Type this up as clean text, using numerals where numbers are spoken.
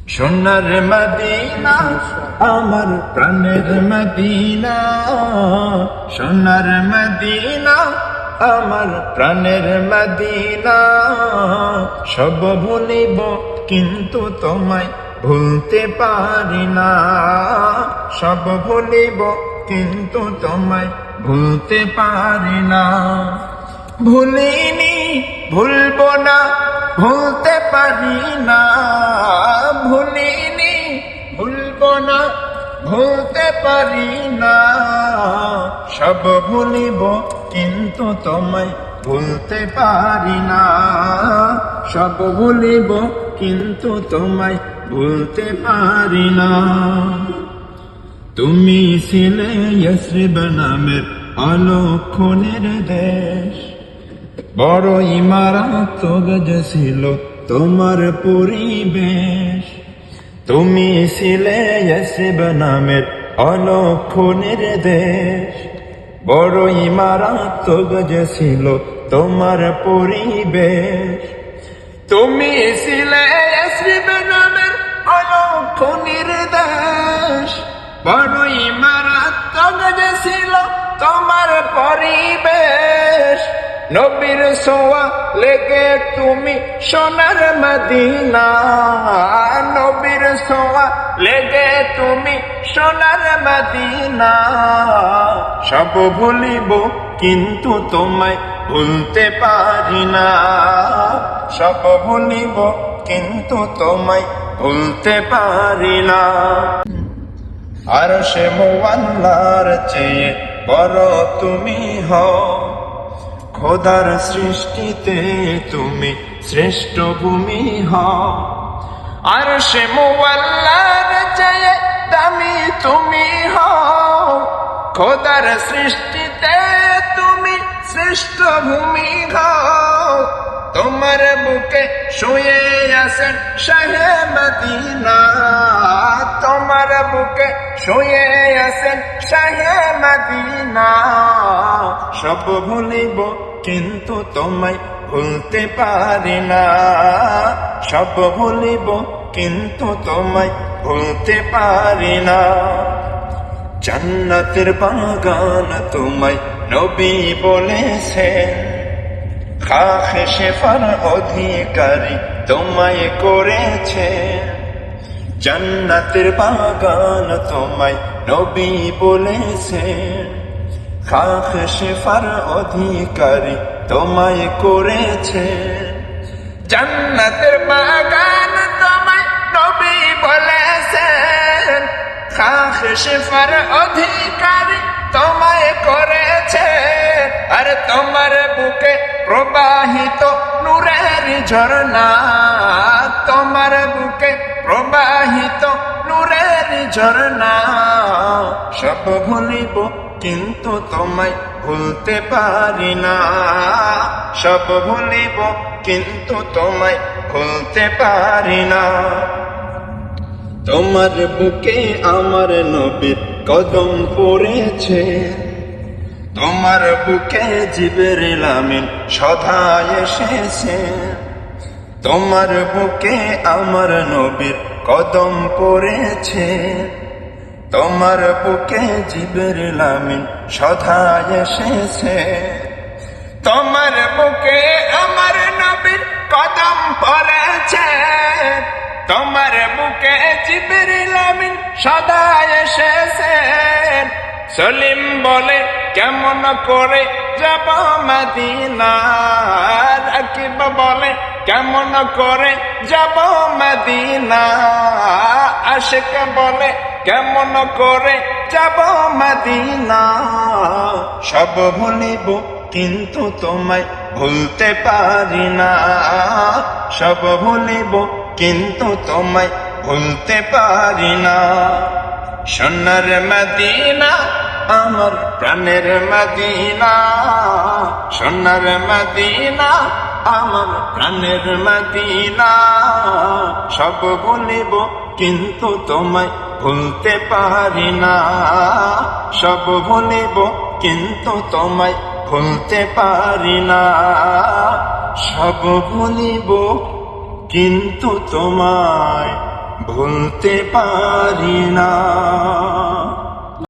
সোনার মদিনা আমার প্রাণের মদিনা, সোনার মদিনা আমার প্রাণের মদিনা। সব ভুলিব কিন্তু তোমায় ভুলতে পারি না, সব ভুলিব কিন্তু তোমায় ভুলতে পারি না। ভুলিনি ভুলবো না, ভুলতে পারি না, ভুলিনি ভুলবো না, ভুলতে পারি না। সব ভুলিব কিন্তু তোমায় ভুলতে পারি না, সব ভুলিব কিন্তু তোমায় ভুলতে পারি না। তুমি ছিলে ইয়াসরিব নামের অলক্ষণের দেশ, বড় ইমারত গজ ছিল তোমার পরিবেশ। তুমি ছিলে ইয়াসরিব নামের অলক্ষণের দেশ, বড় ইমারত গজ ছিল তোমার পরিবেশ। তুমি ছিলে ইয়াসরিব নামের অলক্ষণের দেশ, বড় ইমারত গজ ছিল তোমার পরিবেশ। নবীর ছোঁয়া লেগে তুমি সোনার মদিনা, নবীর ছোঁয়া লেগে তুমি সোনার মদিনা। সব ভুলিব কিন্তু তোমায় ভুলতে পারি না, সব ভুলিব কিন্তু তোমায় ভুলতে পারি না। আরশে মুআল্লার চেয়ে বড় তুমি হও, খোদার সৃষ্টিতে তুমি শ্রেষ্ঠ ভূমি হও। আরশে মুআল্লার চেয়ে দামি তুমি হও, খোদার সৃষ্টিতে তুমি শ্রেষ্ঠ ভূমি হও। তোমার বুকে শুয়ে আছেন শাহে মদিনা, তোমার বুকে শুয়ে আছেন শাহে মদিনা। সব ভুলিব কিন্তু তোমায় ভুলতে পারি না, সব ভুলিব কিন্তু তোমায় ভুলতে পারি না। জান্নাতের বাগান তোমায় নবী বলেছেন, খাখে শেফার অধিকারী তোমায় করেছে। জান্নাতের বাগান তোমায় নবী বলেছেন, খাখে শেফার অধিকারী তোমায় করেছে। জান্নাতের বাগান তোমায় নবী বলেছেন, খাখে শেফার অধিকারী তোমায় করেছে। আর তোমার বুকে প্রবাহিত নূরের ঝরনা, তোমার বুকে প্রবাহিত নূরের ঝরনা। সব ভুলিব কিন্তু তোমায় ভুলতে পারি না, সব ভুলিব কিন্তু তোমায় ভুলতে পারি না। তোমার বুকে আমার নবীর কদম পড়েছে, তোমার বুকে জিবরিল আমিন সদা এসেছে। তোমার বুকে আমার নবীর কদম পড়েছে, তোমার বুকে জিবরিল আমিন সদা এসেছে। তোমার বুকে আমার নবীর কদম পড়েছে, তোমার বুকে জিবরিল আমিন সদা এসেছে। সলিম বলে কেমন করে যাব মদিনা, রাকিব বলে কেমন করে যাব মদিনা। আশিক বলে কেমন করে যাব মদিনা। সব ভুলিব কিন্তু তোমায় ভুলতে পারি না, সব ভুলিব কিন্তু তোমায় ভুলতে পারি না। সোনার মদিনা আমার প্রাণের মদিনা, সোনার মদিনা আমার প্রাণের মদিনা। সব ভুলিব কিন্তু তোমায় ভুলতে পারি না, সব ভুলিব কিন্তু তোমায় ভুলতে পারি না। সব ভুলিব কিন্তু তোমায় ভুলতে পারি না।